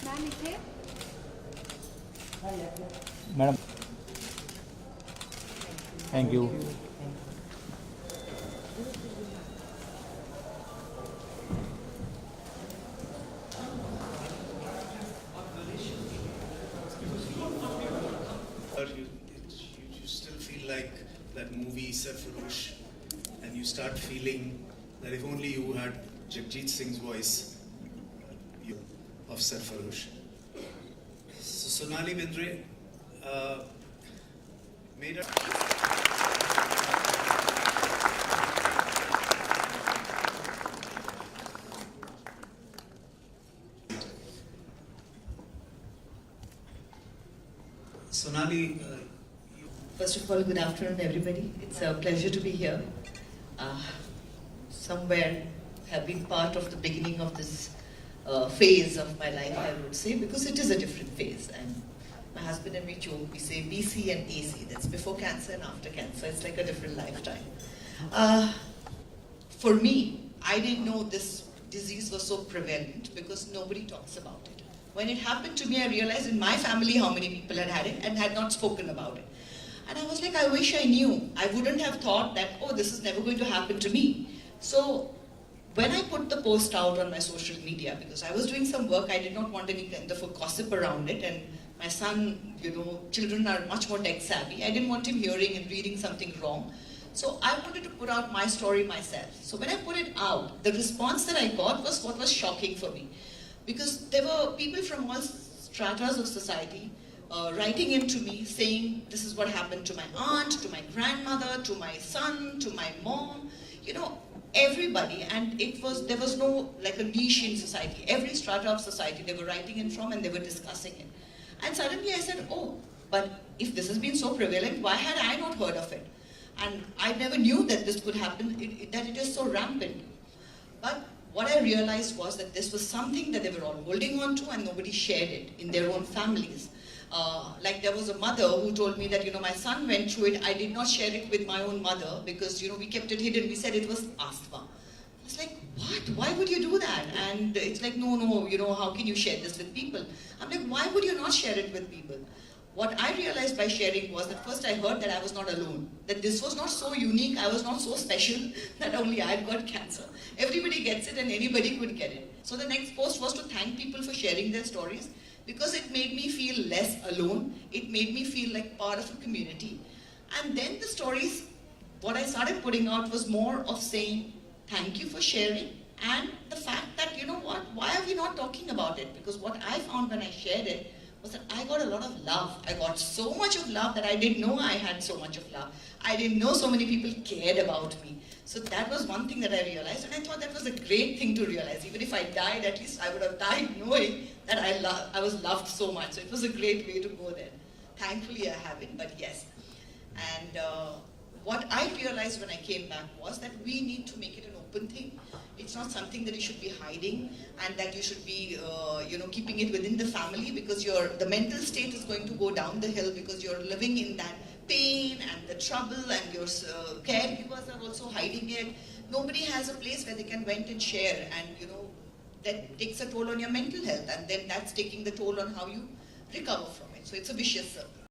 Ma'am, इथे Madam, thank you. You still feel like that movie Sarfarosh, and you start feeling that if only you had Jagjit Singh's voice of Sarfarosh. So Sonali Bendre made a Sonali, First of all, good afternoon, everybody. It's a pleasure to be here. Somewhere have been part of the beginning of this phase of my life, I would say, because it is a different phase. And my husband and me joke, we say BC and AC. That's before cancer and after cancer. It's like a different lifetime. For me, I didn't know this disease was so prevalent because nobody talks about it. When it happened to me, I realized in my family how many people had had it and had not spoken about it. And I was like, I wish I knew. I wouldn't have thought that, oh, this is never going to happen to me. So when I put the post out on my social media, because I was doing some work, I did not want any kind of a gossip around it. And my son, children are much more tech savvy. I didn't want him hearing and reading something wrong. So I wanted to put out my story myself. So when I put it out, the response that I got was what was shocking for me. Because there were people from all stratas of society writing in to me saying, this is what happened to my aunt, to my grandmother, to my son, to my mom, everybody. And there was no like a niche in society. Every strata of society they were writing in from and they were discussing it. And suddenly I said, oh, but if this has been so prevalent, why had I not heard of it? And I never knew that this could happen, that it is so rampant. But what I realized was that this was something that they were all holding on to and nobody shared it in their own families. Like there was a mother who told me that, my son went through it. I did not share it with my own mother because, we kept it hidden. We said it was asthma. I was like, what? Why would you do that? And it's like, no, how can you share this with people? I'm like, why would you not share it with people? What I realized by sharing was that first I heard that I was not alone, that this was not so unique, I was not so special that only I had got cancer. Everybody gets it and anybody could get it. So the next post was to thank people for sharing their stories because it made me feel less alone, it made me feel like part of a community. And then the stories, what I started putting out was more of saying thank you for sharing and the fact that, why are we not talking about it? Because what I found when I shared it was that I got a lot of love. I got so much of love that I didn't know I had so much of love. I didn't know so many people cared about me. So that was one thing that I realized, and I thought that was a great thing to realize. Even if I died, at least I would have died knowing that I was loved so much. So it was a great way to go there. Thankfully I haven't, but yes. And what I realized when I came back was that we need to make it an open thing. It's not something that you should be hiding and that you should be, keeping it within the family because the mental state is going to go down the hill because you're living in that pain and the trouble and your caregivers are also hiding it. Nobody has a place where they can vent and share and, that takes a toll on your mental health and then that's taking the toll on how you recover from it. So it's a vicious circle.